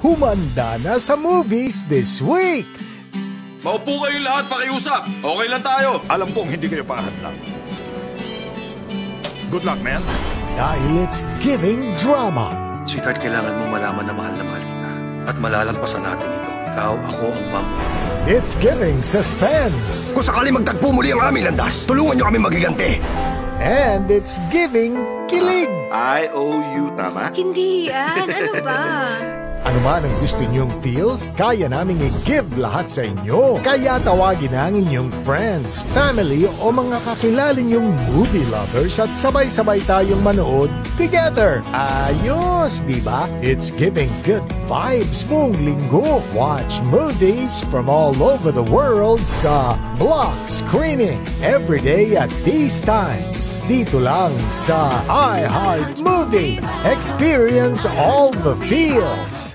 humanda na sa movies this week. Maupo kayong lahat, pakiusap. Okay lang tayo. Alam kong hindi kayo pakahadlang. Good luck, man. Dahil it's giving drama. Sweetheart, kailangan mong malaman na mahal kita. At malalampasan natin ito. Ikaw, ako, ang mom. It's giving suspense. Kung sakali magtagpo muli ang aming landas, tulungan niyo kami magiganti. And it's giving kilig. I owe you, tama? Hindi yan. Ano ba? Ano man ang gusto niyong feels, kaya naming i-give lahat sa inyo. Kaya tawagin na ang inyong friends, family o mga kakilala niyong movie lovers at sabay-sabay tayong manood together. Ayos, di ba? It's giving good vibes buong linggo. Watch movies from all over the world sa Block Screening every day at these times. Dito lang sa iHeart Movies. Experience all the feels.